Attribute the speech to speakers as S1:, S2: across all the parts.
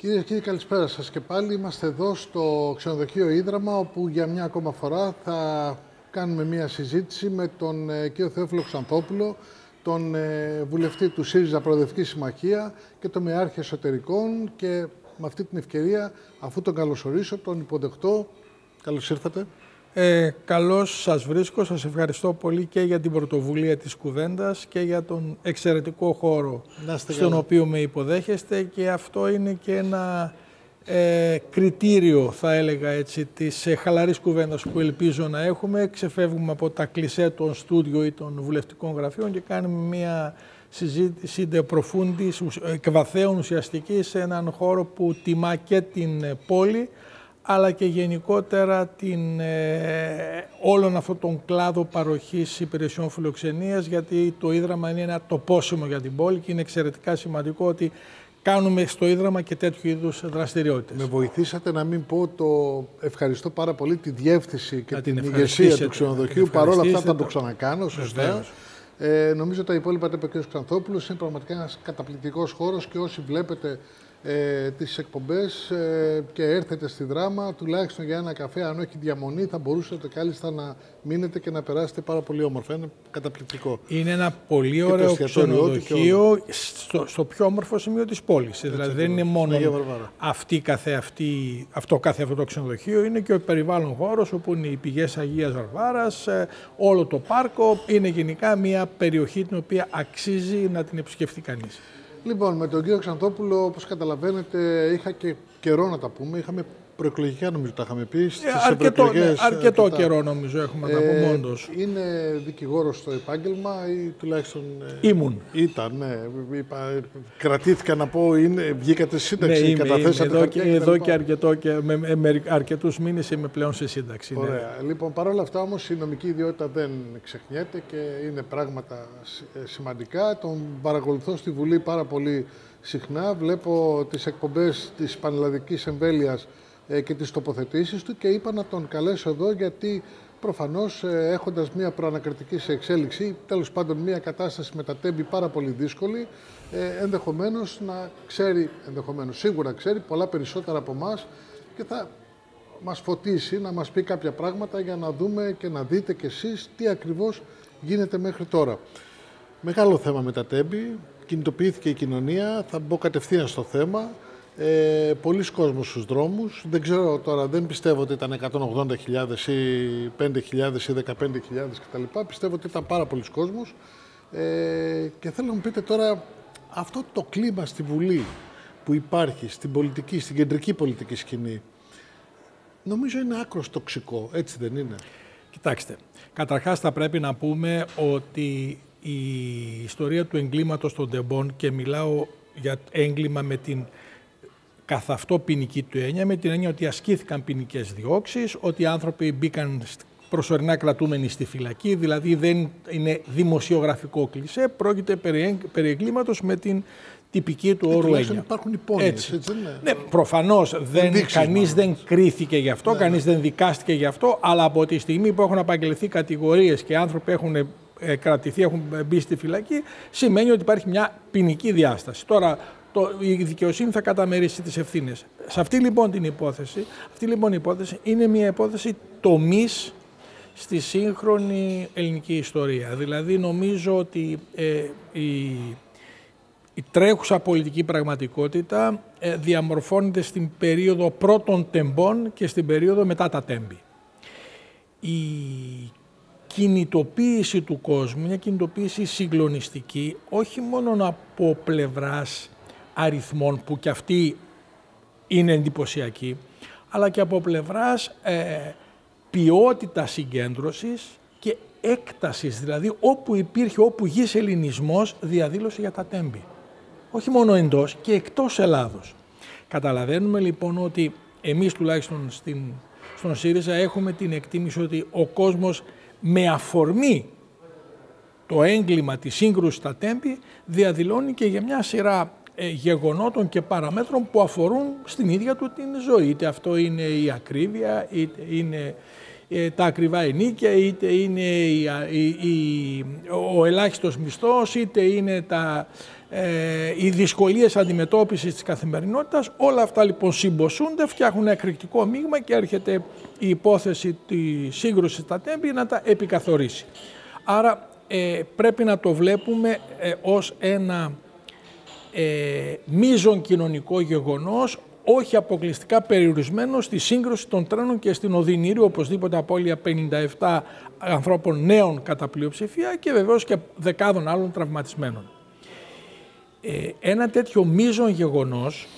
S1: Κυρίες και κύριοι, καλησπέρα σας και πάλι. Είμαστε εδώ στο ξενοδοχείο Ίδραμα, όπου για μια ακόμα φορά θα κάνουμε μια συζήτηση με τον κύριο Θεόφιλο Ξανθόπουλο, τον βουλευτή του ΣΥΡΙΖΑ Προοδευτική Συμμαχία και τον Μεάρχη Εσωτερικών. Και με αυτή την ευκαιρία, αφού τον καλωσορίσω, τον υποδεχτώ. Καλώς ήρθατε.
S2: Καλώς σας βρίσκω. Σας ευχαριστώ πολύ και για την πρωτοβουλία της κουβέντας και για τον εξαιρετικό χώρο στον οποίο με υποδέχεστε, και αυτό είναι και ένα κριτήριο, θα έλεγα έτσι, της χαλαρής κουβέντας που ελπίζω να έχουμε. Ξεφεύγουμε από τα κλισέ των στούντιο ή των βουλευτικών γραφείων και κάνουμε μια συζήτηση de profundis, εκβαθέων, ουσιαστική, σε έναν χώρο που τιμά και την πόλη, αλλά και γενικότερα όλον αυτόν τον κλάδο παροχής υπηρεσιών φιλοξενίας, γιατί το Ίδραμα είναι ένα τοπόσιμο για την πόλη και είναι εξαιρετικά σημαντικό ότι κάνουμε στο Ίδραμα και τέτοιου είδους δραστηριότητες.
S1: Με βοηθήσατε να μην πω το ευχαριστώ πάρα πολύ τη διεύθυνση και την ηγεσία του ξενοδοχείου. Παρόλα αυτά θα το ξανακάνω, σωστά. Νομίζω τα υπόλοιπα τα είπε ο κ. Ξανθόπουλος. Είναι πραγματικά ένας καταπληκτικός χώρος και όσοι βλέπετε τις εκπομπές και έρθετε στη Δράμα, τουλάχιστον για ένα καφέ, αν όχι διαμονή, θα μπορούσατε κάλλιστα να μείνετε και να περάσετε πάρα πολύ όμορφα. Είναι καταπληκτικό.
S2: Είναι ένα πολύ ωραίο ξενοδοχείο στο πιο όμορφο σημείο της πόλης. Δηλαδή δεν είναι μόνο αυτό το ξενοδοχείο, είναι και ο περιβάλλον χώρος όπου είναι οι πηγές Αγίας Βαρβάρας, όλο το πάρκο. Είναι γενικά μια περιοχή την οποία αξίζει να την επισκεφτεί κανείς.
S1: Λοιπόν, με τον κύριο Ξανθόπουλο, όπως καταλαβαίνετε, είχα και καιρό να τα πούμε. Είχαμε προεκλογικά, νομίζω, τα είχαμε πει.
S2: Αρκετό καιρό, νομίζω, έχουμε να τα πούμε όντως.
S1: Είναι δικηγόρος στο επάγγελμα ή τουλάχιστον.
S2: Ήμουν.
S1: Ήταν, ναι. Κρατήθηκα να πω, βγήκατε σύνταξη,
S2: ναι,
S1: καταθέσατε.
S2: Εδώ και με αρκετούς μήνες είμαι πλέον σε σύνταξη.
S1: Ωραία. Ναι. Λοιπόν, παρόλα αυτά όμως η νομική ιδιότητα δεν ξεχνιέται και είναι πράγματα σημαντικά. Τον παρακολουθώ στη Βουλή πάρα πολύ συχνά. Βλέπω τις εκπομπές της Πανελλαδικής Εμβέλειας και τις τοποθετήσεις του και είπα να τον καλέσω εδώ, γιατί προφανώς έχοντας μια προανακριτική σε εξέλιξη, τέλος πάντων μια κατάσταση με τα τέμπη πάρα πολύ δύσκολη, ενδεχομένως να ξέρει, σίγουρα ξέρει πολλά περισσότερα από εμάς και θα μας φωτίσει, να μας πει κάποια πράγματα για να δούμε και να δείτε κι εσείς τι ακριβώς γίνεται μέχρι τώρα. Μεγάλο θέμα με τα τέμπη, κινητοποιήθηκε η κοινωνία, θα μπω κατευθείαν στο θέμα. Πολλοί κόσμος στους δρόμους, δεν ξέρω τώρα, δεν πιστεύω ότι ήταν 180.000 ή 5.000 ή 15.000 κτλ. Πιστεύω ότι ήταν πάρα πολλοί κόσμος και θέλω να μου πείτε τώρα αυτό το κλίμα στη Βουλή που υπάρχει, στην πολιτική, στην κεντρική πολιτική σκηνή, νομίζω είναι άκρως τοξικό, έτσι δεν είναι?
S2: Κοιτάξτε, καταρχάς θα πρέπει να πούμε ότι η ιστορία του εγκλήματος των τεμπών, και μιλάω για έγκλημα με την καθ' αυτό ποινική του έννοια, με την έννοια ότι ασκήθηκαν ποινικές διώξεις, ότι οι άνθρωποι μπήκαν προσωρινά κρατούμενοι στη φυλακή, δηλαδή δεν είναι δημοσιογραφικό κλισέ, πρόκειται περί εγκλήματος με την τυπική του όρου έννοια.
S1: Υπάρχουν υπόνοιες, έτσι δεν είναι?
S2: Ναι, προφανώς κανείς δεν κρίθηκε γι' αυτό, κανείς δεν δικάστηκε γι' αυτό, αλλά από τη στιγμή που έχουν απαγγελθεί κατηγορίες και άνθρωποι έχουν κρατηθεί, έχουν μπει στη φυλακή, σημαίνει ότι υπάρχει μια ποινική διάσταση. Τώρα, η δικαιοσύνη θα καταμερίσει τις ευθύνες. Σε αυτή λοιπόν την υπόθεση, είναι μια υπόθεση τομής στη σύγχρονη ελληνική ιστορία. Δηλαδή νομίζω ότι η τρέχουσα πολιτική πραγματικότητα διαμορφώνεται στην περίοδο πρώτων τεμπών και στην περίοδο μετά τα τέμπη. Η κινητοποίηση του κόσμου, μια κινητοποίηση συγκλονιστική, όχι μόνο από πλευράς αριθμών που κι αυτοί είναι εντυπωσιακοί, αλλά και από πλευράς ποιότητας συγκέντρωσης και έκτασης, δηλαδή όπου γης ελληνισμός διαδήλωσε για τα τέμπη. Όχι μόνο εντός και εκτός Ελλάδος. Καταλαβαίνουμε λοιπόν ότι εμείς τουλάχιστον στον ΣΥΡΙΖΑ έχουμε την εκτίμηση ότι ο κόσμος με αφορμή το έγκλημα της σύγκρουσης στα τέμπη διαδηλώνει και για μια σειρά γεγονότων και παραμέτρων που αφορούν στην ίδια του την ζωή. Είτε αυτό είναι η ακρίβεια, είτε είναι τα ακριβά ενίκια, είτε είναι ο ελάχιστος μισθός, είτε είναι οι δυσκολίες αντιμετώπισης της καθημερινότητας, όλα αυτά λοιπόν συμποσούνται, φτιάχνουν ένα εκρηκτικό μείγμα και έρχεται η υπόθεση της σύγκρουσης στα Τέμπη να τα επικαθορίσει. Άρα πρέπει να το βλέπουμε ως ένα μείζον κοινωνικό γεγονός, όχι αποκλειστικά περιορισμένο στη σύγκρουση των τρένων και στην Οδυνηρή, οπωσδήποτε απώλεια 57 ανθρώπων νέων κατά πλειοψηφία και βεβαίως και δεκάδων άλλων τραυματισμένων. Ένα τέτοιο μείζον γεγονός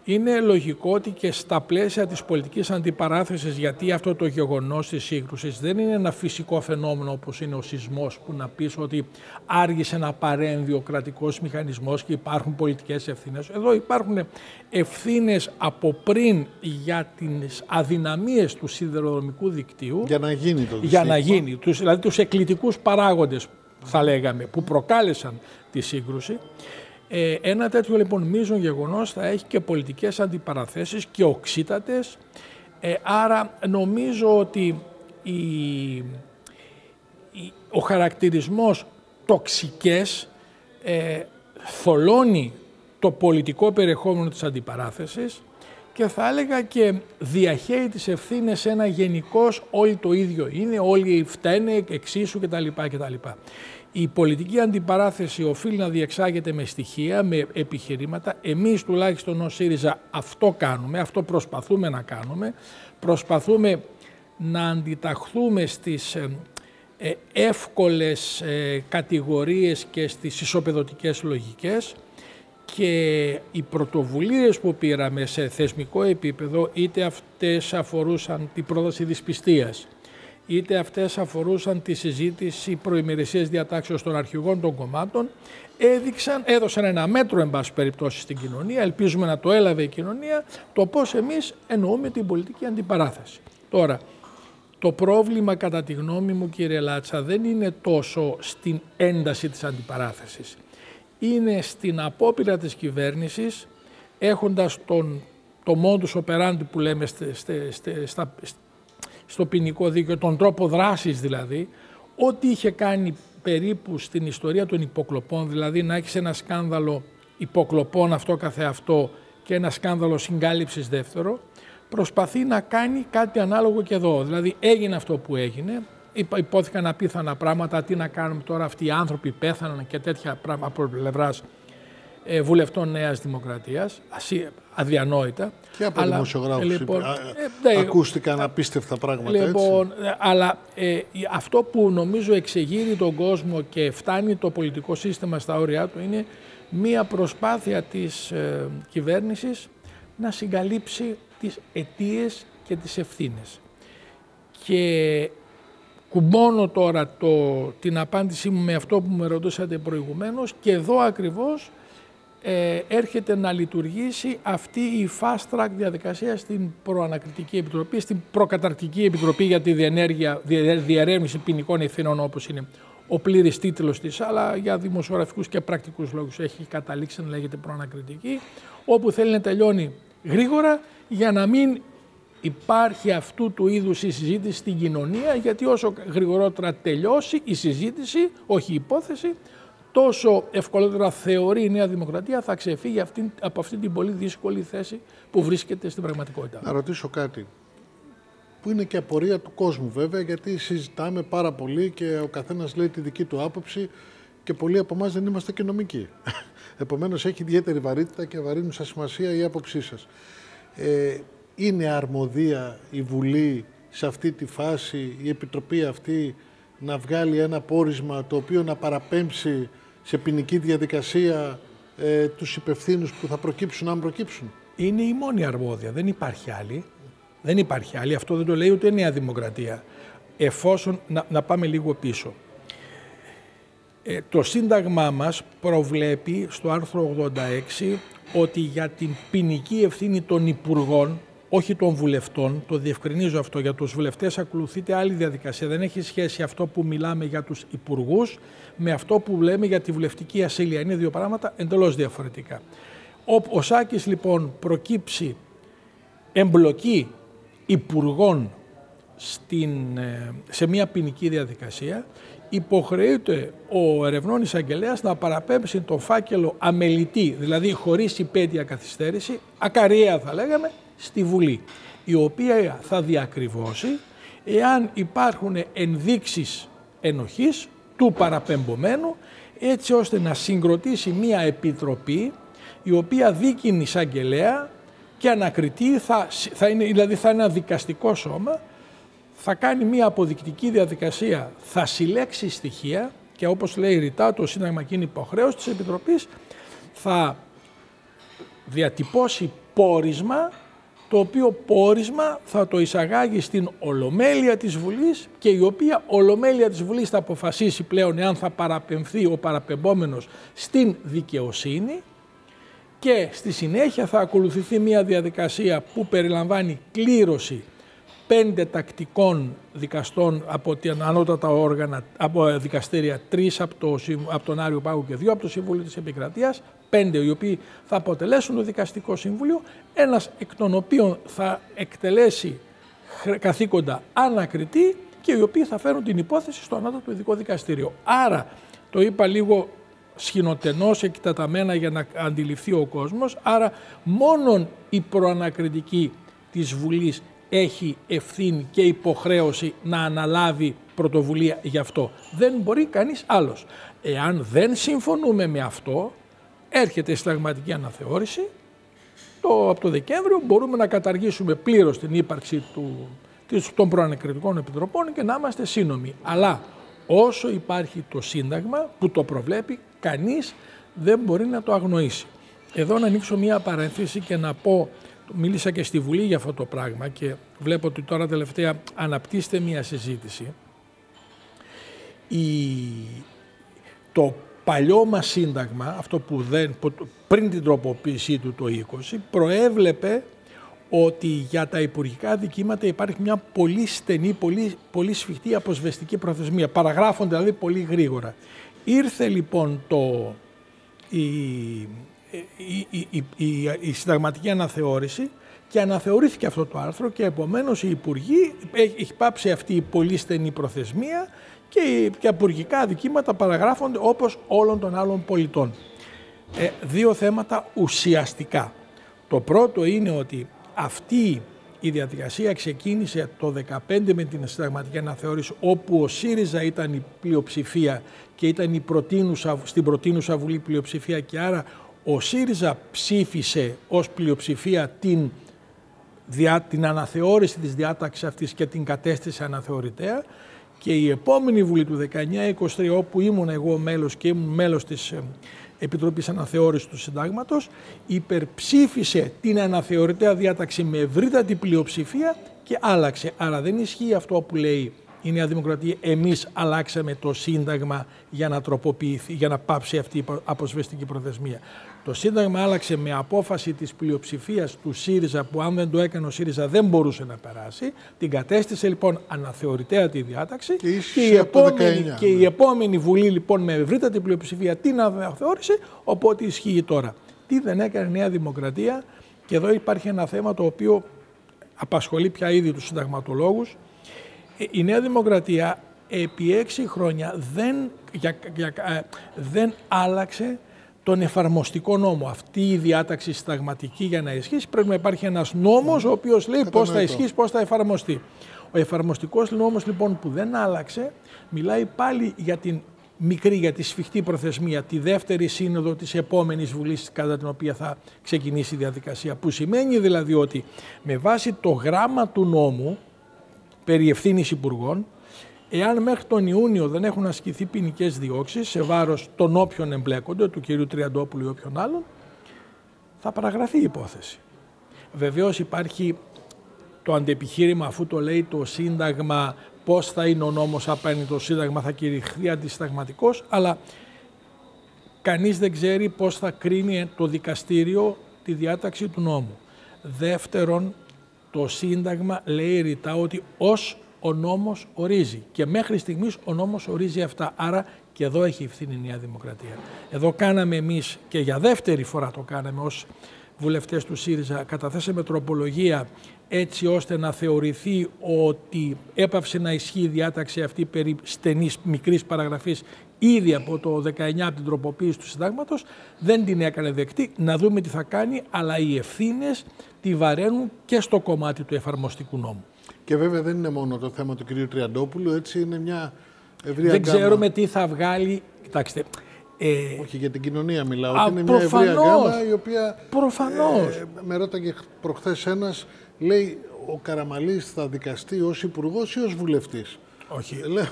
S2: είναι λογικό ότι και στα πλαίσια της πολιτικής αντιπαράθεσης, γιατί αυτό το γεγονός της σύγκρουσης δεν είναι ένα φυσικό φαινόμενο όπως είναι ο σεισμός, που να πεις ότι άργησε να παρέμβει ο κρατικός μηχανισμός και υπάρχουν πολιτικές ευθύνες. Εδώ υπάρχουν ευθύνες από πριν για τις αδυναμίες του σιδηροδρομικού δικτύου.
S1: Για να γίνει το
S2: για να γίνει, δηλαδή τους εκκλητικούς παράγοντες, θα λέγαμε, που προκάλεσαν τη σύγκρουση. Ένα τέτοιο λοιπόν μείζον γεγονός θα έχει και πολιτικές αντιπαραθέσεις και οξύτατες, άρα νομίζω ότι ο χαρακτηρισμός τοξικές θολώνει το πολιτικό περιεχόμενο της αντιπαράθεσης και θα έλεγα και διαχέει τις ευθύνες σε ένα γενικώς όλοι το ίδιο είναι, όλοι φταίνε εξίσου κτλ. Η πολιτική αντιπαράθεση οφείλει να διεξάγεται με στοιχεία, με επιχειρήματα. Εμείς τουλάχιστον ως ΣΥΡΙΖΑ αυτό κάνουμε, αυτό προσπαθούμε να κάνουμε. Προσπαθούμε να αντιταχθούμε στις εύκολες κατηγορίες και στις ισοπεδωτικές λογικές και οι πρωτοβουλίες που πήραμε σε θεσμικό επίπεδο, είτε αυτές αφορούσαν την πρόταση δυσπιστίας, είτε αυτές αφορούσαν τη συζήτηση προημερησίας διατάξεως των αρχηγών των κομμάτων, έδωσαν ένα μέτρο εν πάση περιπτώσει στην κοινωνία, ελπίζουμε να το έλαβε η κοινωνία, το πώς εμείς εννοούμε την πολιτική αντιπαράθεση. Τώρα, το πρόβλημα κατά τη γνώμη μου, κύριε Λάτσα, δεν είναι τόσο στην ένταση της αντιπαράθεσης. Είναι στην απόπειρα της κυβέρνησης, έχοντας το modus operandi που λέμε στο ποινικό δίκαιο, τον τρόπο δράσης δηλαδή, ό,τι είχε κάνει περίπου στην ιστορία των υποκλοπών, δηλαδή να έχεις ένα σκάνδαλο υποκλοπών αυτό καθεαυτό και ένα σκάνδαλο συγκάλυψης δεύτερο, προσπαθεί να κάνει κάτι ανάλογο και εδώ. Δηλαδή έγινε αυτό που έγινε, υπόθηκαν απίθανα πράγματα, τι να κάνουμε τώρα, αυτοί οι άνθρωποι πέθαναν και τέτοια πράγματα από πλευράς βουλευτών Νέας Δημοκρατίας, αδιανόητα.
S1: Και από δημοσιογράφους
S2: λοιπόν,
S1: ακούστηκαν απίστευτα πράγματα,
S2: λοιπόν,
S1: έτσι.
S2: Αλλά αυτό που νομίζω εξεγείρει τον κόσμο και φτάνει το πολιτικό σύστημα στα όρια του είναι μία προσπάθεια της κυβέρνησης να συγκαλύψει τις αιτίες και τις ευθύνες. Και κουμπώνω τώρα την απάντησή μου με αυτό που με ρωτούσατε προηγουμένως και εδώ ακριβώς έρχεται να λειτουργήσει αυτή η fast track διαδικασία στην προανακριτική επιτροπή, στην προκαταρκτική επιτροπή για τη διερεύνηση ποινικών ευθυνών, όπως είναι ο πλήρης τίτλος της, αλλά για δημοσιογραφικούς και πρακτικούς λόγους έχει καταλήξει να λέγεται προανακριτική, όπου θέλει να τελειώνει γρήγορα για να μην υπάρχει αυτού του είδους η συζήτηση στην κοινωνία, γιατί όσο γρηγορότερα τελειώσει η συζήτηση, όχι η υπόθεση, τόσο ευκολότερα θεωρεί η Νέα Δημοκρατία θα ξεφύγει από αυτή την πολύ δύσκολη θέση που βρίσκεται στην πραγματικότητα.
S1: Να ρωτήσω κάτι, που είναι και απορία του κόσμου βέβαια, γιατί συζητάμε πάρα πολύ και ο καθένας λέει τη δική του άποψη και πολλοί από εμάς δεν είμαστε και νομικοί. Επομένως έχει ιδιαίτερη βαρύτητα και βαρύνουσα σημασία η άποψή σας. Είναι αρμοδία η Βουλή σε αυτή τη φάση, η Επιτροπή αυτή, να βγάλει ένα πόρισμα το οποίο να παραπέμψει σε ποινική διαδικασία τους υπευθύνους που θα προκύψουν, αν προκύψουν?
S2: Είναι η μόνη αρμόδια, δεν υπάρχει άλλη. Δεν υπάρχει άλλη, αυτό δεν το λέει ούτε η Νέα Δημοκρατία. Εφόσον, να πάμε λίγο πίσω. Το Σύνταγμά μας προβλέπει στο άρθρο 86 ότι για την ποινική ευθύνη των υπουργών, όχι των βουλευτών, το διευκρινίζω αυτό, για τους βουλευτές ακολουθείται άλλη διαδικασία. Δεν έχει σχέση αυτό που μιλάμε για τους υπουργούς με αυτό που λέμε για τη βουλευτική ασυλία. Είναι δύο πράγματα εντελώς διαφορετικά. Ο Σάκης λοιπόν προκύψει εμπλοκή υπουργών σε μια ποινική διαδικασία, υποχρεούται ο ερευνών εισαγγελέας να παραπέμψει τον φάκελο αμελητή, δηλαδή χωρίς υπαίτεια καθυστέρηση, ακαριέα θα λέγαμε, στη Βουλή, η οποία θα διακριβώσει εάν υπάρχουν ενδείξεις ενοχής του παραπεμπομένου, έτσι ώστε να συγκροτήσει μία επιτροπή η οποία δίκην εισαγγελέα και ανακριτή θα είναι ένα δικαστικό σώμα, θα κάνει μία αποδεικτική διαδικασία, θα συλλέξει στοιχεία και όπως λέει ρητά το Σύνταγμα και είναι υποχρέωση της Επιτροπής, θα διατυπώσει πόρισμα, το οποίο πόρισμα θα το εισαγάγει στην Ολομέλεια της Βουλής και η οποία Ολομέλεια της Βουλής θα αποφασίσει πλέον εάν θα παραπεμφθεί ο παραπεμπόμενος στην δικαιοσύνη και στη συνέχεια θα ακολουθηθεί μια διαδικασία που περιλαμβάνει κλήρωση 5 τακτικών δικαστών από την ανώτατα όργανα, από δικαστήρια, 3 από τον Άριο Πάγο και 2 από το Συμβούλιο της Επικρατείας, 5 οι οποίοι θα αποτελέσουν το Δικαστικό Συμβούλιο, ένας εκ των οποίων θα εκτελέσει καθήκοντα ανακριτή και οι οποίοι θα φέρουν την υπόθεση στο ανώτατο ειδικό δικαστήριο. Άρα, το είπα λίγο σχηνοτενώς και εκτεταμένα για να αντιληφθεί ο κόσμος, άρα μόνον η προανακριτική της Βουλής έχει ευθύνη και υποχρέωση να αναλάβει πρωτοβουλία γι' αυτό. Δεν μπορεί κανείς άλλος. Εάν δεν συμφωνούμε με αυτό, έρχεται η συνταγματική αναθεώρηση. Από το Δεκέμβριο μπορούμε να καταργήσουμε πλήρως την ύπαρξη των προανακριτικών επιτροπών και να είμαστε σύνομοι. Αλλά όσο υπάρχει το Σύνταγμα που το προβλέπει, κανείς δεν μπορεί να το αγνοήσει. Εδώ να ανοίξω μία παρένθεση και να πω, μίλησα και στη Βουλή για αυτό το πράγμα και βλέπω ότι τώρα τελευταία αναπτύσσεται μία συζήτηση. Το παλιό μας Σύνταγμα, αυτό που πριν την τροποποίησή του το 20, προέβλεπε ότι για τα υπουργικά δικήματα υπάρχει μια πολύ στενή, πολύ σφιχτή αποσβεστική προθεσμία. Παραγράφονται δηλαδή πολύ γρήγορα. Ήρθε λοιπόν η συνταγματική αναθεώρηση και αναθεωρήθηκε αυτό το άρθρο και επομένως οι υπουργοί, έχει πάψει αυτή η πολύ στενή προθεσμία και τα υπουργικά δικήματα παραγράφονται όπως όλων των άλλων πολιτών. 2 θέματα ουσιαστικά. Το πρώτο είναι ότι αυτή η διαδικασία ξεκίνησε το 2015 με την συνταγματική αναθεώρηση, όπου ο ΣΥΡΙΖΑ ήταν η πλειοψηφία και ήταν στην προτείνουσα Βουλή πλειοψηφία και άρα ο ΣΥΡΙΖΑ ψήφισε ως πλειοψηφία την αναθεώρηση της διάταξης αυτής και την κατέστησε αναθεωρητέα και η επόμενη Βουλή του 19-23, όπου ήμουν εγώ μέλος και ήμουν μέλος της Επιτροπής Αναθεώρησης του Συντάγματος, υπερψήφισε την αναθεωρητέα διάταξη με ευρύτατη πλειοψηφία και άλλαξε. Άρα δεν ισχύει αυτό που λέει η Νέα Δημοκρατία, εμείς αλλάξαμε το Σύνταγμα για να τροποποιηθεί, για να πάψει αυτή η αποσβεστική προθεσμία. Το Σύνταγμα άλλαξε με απόφαση της πλειοψηφίας του ΣΥΡΙΖΑ, που αν δεν το έκανε ο ΣΥΡΙΖΑ δεν μπορούσε να περάσει. Την κατέστησε λοιπόν αναθεωρητέα τη διάταξη και η επόμενη Βουλή λοιπόν με ευρύτατη πλειοψηφία την αναθεώρησε, οπότε ισχύει τώρα. Τι δεν έκανε η Νέα Δημοκρατία, και εδώ υπάρχει ένα θέμα το οποίο απασχολεί πια ήδη τους συνταγματολόγους. Η Νέα Δημοκρατία επί 6 χρόνια δεν άλλαξε τον εφαρμοστικό νόμο. Αυτή η διάταξη συνταγματική για να ισχύσει πρέπει να υπάρχει ένας νόμος ο οποίος λέει πώς θα ισχύσει, πώς θα εφαρμοστεί. Ο εφαρμοστικός νόμος λοιπόν που δεν άλλαξε μιλάει πάλι για τη σφιχτή προθεσμία, τη δεύτερη σύνοδο της επόμενης Βουλής κατά την οποία θα ξεκινήσει η διαδικασία. Που σημαίνει δηλαδή ότι με βάση το γράμμα του νόμου περί ευθύνης υπουργών, εάν μέχρι τον Ιούνιο δεν έχουν ασκηθεί ποινικές διώξεις σε βάρος των όποιων εμπλέκονται, του κυρίου Τριαντόπουλου ή όποιον άλλον, θα παραγραφεί η υπόθεση. Βεβαίως υπάρχει το αντεπιχείρημα, αφού το λέει το Σύνταγμα, πώς θα είναι ο νόμος απέναντι το Σύνταγμα, θα κηρυχθεί αντισυνταγματικός, αλλά κανείς δεν ξέρει πώς θα κρίνει το δικαστήριο τη διάταξη του νόμου. Δεύτερον, το Σύνταγμα λέει ρητά ότι ως ο νόμος ορίζει και μέχρι στιγμής ο νόμος ορίζει αυτά. Άρα και εδώ έχει ευθύνη η Νέα Δημοκρατία. Εδώ κάναμε εμείς και για δεύτερη φορά το κάναμε ως βουλευτές του ΣΥΡΙΖΑ καταθέσαμε τροπολογία έτσι ώστε να θεωρηθεί ότι έπαυσε να ισχύει η διάταξη αυτή περί στενής μικρής παραγραφής ήδη από το 19 από την τροποποίηση του συντάγματος, δεν την έκανε δεκτή. Να δούμε τι θα κάνει, αλλά οι ευθύνες τη βαραίνουν και στο κομμάτι του εφαρμοστικού νόμου.
S1: Και βέβαια δεν είναι μόνο το θέμα του κ. Τριαντόπουλου, έτσι είναι μια ευρεία
S2: δεν
S1: γκάμα.
S2: ξέρουμε τι θα βγάλει. Κοιτάξτε.
S1: Όχι, για την κοινωνία μιλάω. Ότι είναι μια ευρεία γκάμα η οποία.
S2: Προφανώς.
S1: Με ρώταγε προχθές ένας, λέει, ο Καραμανλής θα δικαστεί ως υπουργός ή ως βουλευτής.
S2: Όχι.
S1: Λέω.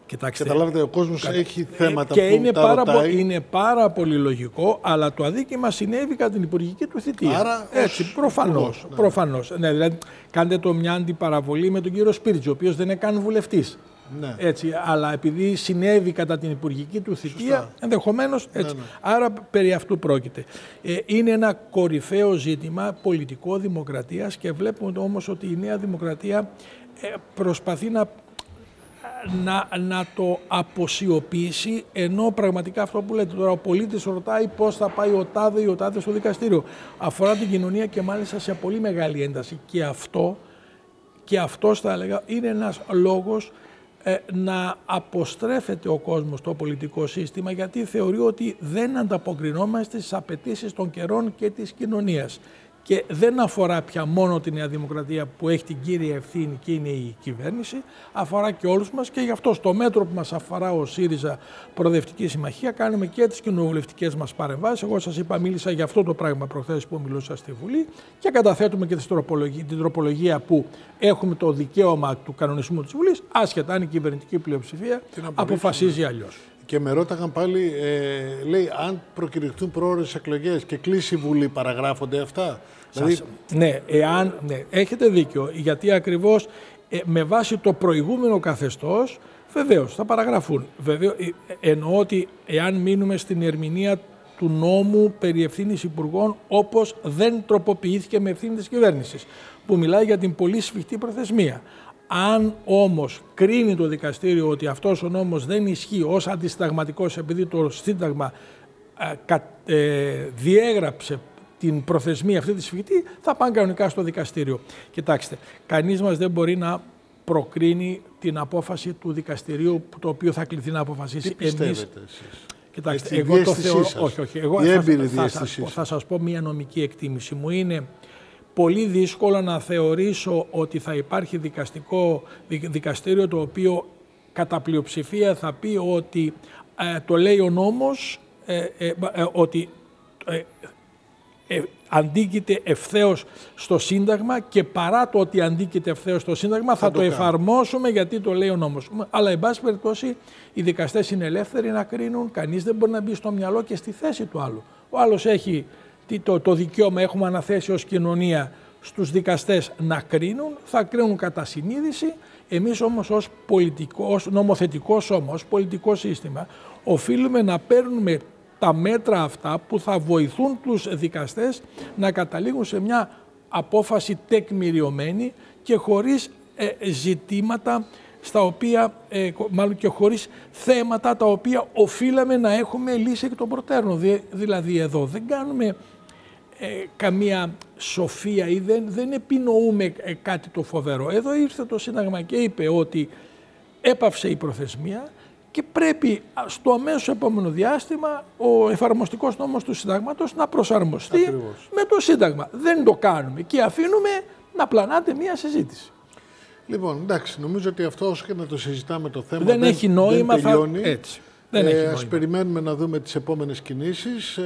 S2: Κοιτάξτε,
S1: καταλάβετε, ο κόσμος έχει θέματα
S2: και
S1: που
S2: είναι
S1: τα ρωτάει.
S2: Είναι πάρα πολύ λογικό, αλλά το αδίκημα συνέβη κατά την υπουργική του θητεία.
S1: Άρα,
S2: έτσι, προφανώς. Ναι. Προφανώς. Ναι, δηλαδή, κάντε το μια αντιπαραβολή με τον κύριο Σπίρτζο, ο οποίος δεν είναι καν βουλευτής.
S1: Ναι.
S2: Έτσι, αλλά επειδή συνέβη κατά την υπουργική του θητεία, ενδεχομένως έτσι. Ναι. Άρα περί αυτού πρόκειται. Είναι ένα κορυφαίο ζήτημα πολιτικό δημοκρατίας και βλέπουμε όμως ότι η Νέα Δημοκρατία προσπαθεί να το αποσιωπήσει, ενώ πραγματικά αυτό που λέτε τώρα, ο πολίτης ρωτάει πώς θα πάει ο τάδε ή ο τάδε στο δικαστήριο. Αφορά την κοινωνία και μάλιστα σε πολύ μεγάλη ένταση. Και αυτό θα έλεγα είναι ένας λόγος να αποστρέφεται ο κόσμος στο πολιτικό σύστημα, γιατί θεωρεί ότι δεν ανταποκρινόμαστε στις απαιτήσεις των καιρών και της κοινωνίας. Και δεν αφορά πια μόνο τη Νέα Δημοκρατία που έχει την κύρια ευθύνη και είναι η κυβέρνηση, αφορά και όλους μας, και γι' αυτό στο μέτρο που μας αφορά ο ΣΥΡΙΖΑ Προοδευτική Συμμαχία κάνουμε και τις κοινοβουλευτικές μας παρεμβάσεις. Εγώ σας είπα, μίλησα για αυτό το πράγμα προχθές που μιλούσα στη Βουλή, και καταθέτουμε και την τροπολογία που έχουμε το δικαίωμα του κανονισμού της Βουλής, άσχετα αν η κυβερνητική πλειοψηφία αποφασίζει αλλιώς.
S1: Και με ρώταγαν πάλι, λέει, αν προκηρυχθούν πρόορες εκλογές και κλείσει η Βουλή, παραγράφονται αυτά.
S2: Ναι, έχετε δίκιο, γιατί ακριβώς με βάση το προηγούμενο καθεστώς, βεβαίως θα παραγραφούν. Εννοώ ότι εάν μείνουμε στην ερμηνεία του νόμου περί ευθύνης υπουργών, όπως δεν τροποποιήθηκε με ευθύνη της κυβέρνησης, που μιλάει για την πολύ σφιχτή προθεσμία. Αν όμως κρίνει το δικαστήριο ότι αυτός ο νόμος δεν ισχύει ως αντισυνταγματικός, επειδή το Σύνταγμα διέγραψε την προθεσμία αυτή τη σφιχτή, θα πάνε κανονικά στο δικαστήριο. Κοιτάξτε, κανείς μας δεν μπορεί να προκρίνει την απόφαση του δικαστηρίου, το οποίο θα κληθεί να αποφασίσει.
S1: Τι πιστεύετε εσείς?
S2: Κοιτάξτε, εγώ το θεωρώ. Όχι. Εγώ θα σας πω μια νομική εκτίμηση μου. Είναι πολύ δύσκολο να θεωρήσω ότι θα υπάρχει δικαστήριο το οποίο κατά πλειοψηφία θα πει ότι το λέει ο νόμος, ότι αντίκειται ευθέως στο Σύνταγμα, και παρά το ότι αντίκειται ευθέως στο Σύνταγμα θα το εφαρμόσουμε γιατί το λέει ο νόμος. Αλλά εν πάση περιπτώσει οι δικαστές είναι ελεύθεροι να κρίνουν, κανείς δεν μπορεί να μπει στο μυαλό και στη θέση του άλλου. Ο άλλος έχει το δικαίωμα, έχουμε αναθέσει ως κοινωνία στους δικαστές να κρίνουν, θα κρίνουν κατά συνείδηση. Εμείς όμως ως νομοθετικό σώμα, ως πολιτικό σύστημα, οφείλουμε να παίρνουμε τα μέτρα αυτά που θα βοηθούν τους δικαστές να καταλήγουν σε μια απόφαση τεκμηριωμένη και χωρίς ζητήματα στα οποία, μάλλον και χωρίς θέματα τα οποία οφείλαμε να έχουμε λύσει εκ των προτέρων. Δηλαδή εδώ δεν κάνουμε καμία σοφία ή δεν επινοούμε κάτι το φοβερό. Εδώ ήρθε το Σύνταγμα και είπε ότι έπαυσε η προθεσμία και πρέπει στο αμέσως επόμενο διάστημα ο εφαρμοστικός νόμος του Συντάγματος να προσαρμοστεί με το Σύνταγμα. Δεν το κάνουμε και αφήνουμε να πλανάται μία συζήτηση.
S1: Λοιπόν, εντάξει, νομίζω ότι αυτό όσο και να το συζητάμε το θέμα
S2: δεν έχει νόημα,
S1: δεν τελειώνει.
S2: Έτσι.
S1: Ας περιμένουμε να δούμε τις επόμενες κινήσεις.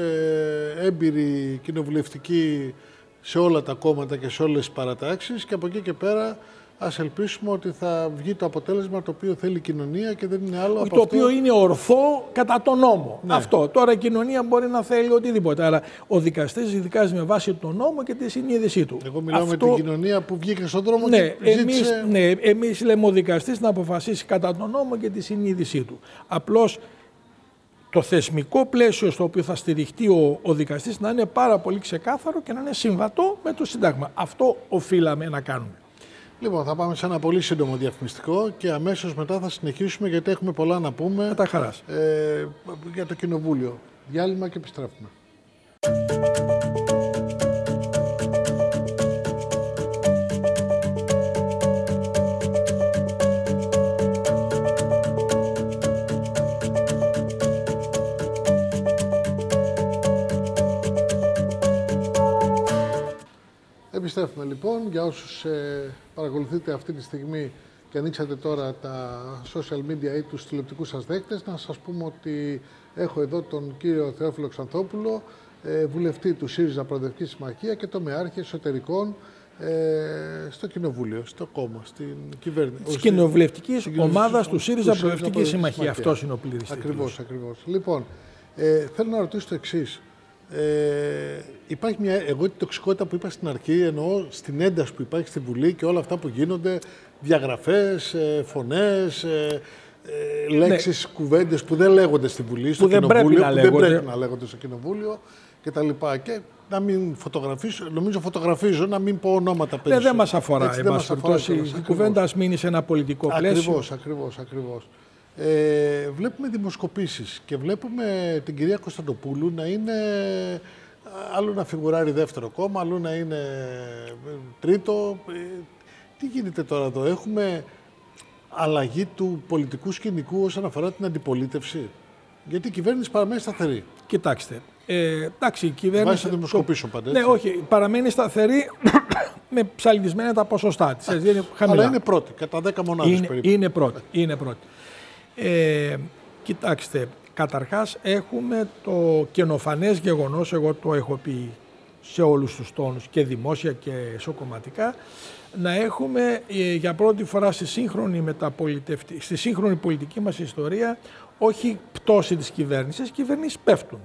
S1: Έμπειροι κοινοβουλευτικοί σε όλα τα κόμματα και σε όλες τις παρατάξεις, και από εκεί και πέρα ας ελπίσουμε ότι θα βγει το αποτέλεσμα το οποίο θέλει η κοινωνία και δεν είναι άλλο από
S2: το οποίο είναι ορθό κατά τον νόμο.
S1: Ναι.
S2: Αυτό. Τώρα η κοινωνία μπορεί να θέλει οτιδήποτε, αλλά ο δικαστής δικάζει με βάση τον νόμο και τη συνείδησή του.
S1: Εγώ μιλάω με την κοινωνία που βγήκε στον δρόμο
S2: και
S1: ζήτησε...
S2: εμείς λέμε ο δικαστής να αποφασίσει κατά τον νόμο και τη συνείδησή του. Απλώς το θεσμικό πλαίσιο στο οποίο θα στηριχτεί ο δικαστής να είναι πάρα πολύ ξεκάθαρο και να είναι συμβατό με το Σύνταγμα. Αυτό οφείλαμε να κάνουμε.
S1: Λοιπόν, θα πάμε σε ένα πολύ σύντομο διαφημιστικό και αμέσως μετά θα συνεχίσουμε, γιατί έχουμε πολλά να πούμε.
S2: Με τα χαράς.
S1: Για το Κοινοβούλιο. Διάλειμμα και επιστρέφουμε. Επιστρέφουμε λοιπόν. Για όσους παρακολουθείτε αυτή τη στιγμή και ανοίξατε τώρα τα social media ή τους τηλεοπτικούς σας δέκτες, να σας πούμε ότι έχω εδώ τον κύριο Θεόφιλο Ξανθόπουλο, βουλευτή του ΣΥΡΙΖΑ Προοδευτική Συμμαχία και τομεάρχη εσωτερικών στο Κοινοβούλιο, στο κόμμα, στην κυβέρνηση.
S2: Της κοινοβουλευτικής ομάδας του ΣΥΡΙΖΑ Προοδευτική Συμμαχία. Αυτός είναι ο πλήρης τίτλος.
S1: Ακριβώς. Λοιπόν, θέλω να ρωτήσω το εξής. Υπάρχει εγώ τη τοξικότητα που είπα στην αρχή, εννοώ στην ένταση που υπάρχει στη Βουλή και όλα αυτά που γίνονται, διαγραφές, φωνές, λέξεις, κουβέντες που δεν λέγονται στη Βουλή, στο Κοινοβούλιο, που δεν πρέπει να λέγονται στο Κοινοβούλιο κτλ. Και να μην φωτογραφίσω, νομίζω φωτογραφίζω, να μην πω ονόματα περισσότερο.
S2: Δεν μας αφορά, η κουβέντα ας μείνει σε ένα πολιτικό πλαίσιο.
S1: Ακριβώς. Βλέπουμε δημοσκοπήσεις και βλέπουμε την κυρία Κωνσταντοπούλου να είναι άλλο να φιγουράρει δεύτερο κόμμα, άλλο να είναι τρίτο. Τι γίνεται τώρα εδώ, έχουμε αλλαγή του πολιτικού σκηνικού όσον αφορά την αντιπολίτευση? Γιατί η κυβέρνηση παραμένει σταθερή.
S2: Κοιτάξτε, εντάξει, η κυβέρνηση...
S1: Βάσει των δημοσκοπήσεων πάντα, έτσι.
S2: Ναι, όχι, παραμένει σταθερή με ψαλιδισμένα τα ποσοστά της.
S1: Αλλά είναι πρώτη, κατά 10 μονάδες περίπου.
S2: Είναι πρώτη. Κοιτάξτε, καταρχάς έχουμε το καινοφανές γεγονός, εγώ το έχω πει σε όλους τους τόνους και δημόσια και εσωκομματικά, να έχουμε για πρώτη φορά στη σύγχρονη πολιτική μας ιστορία όχι πτώση της κυβέρνησης, οι κυβερνήσεις πέφτουν.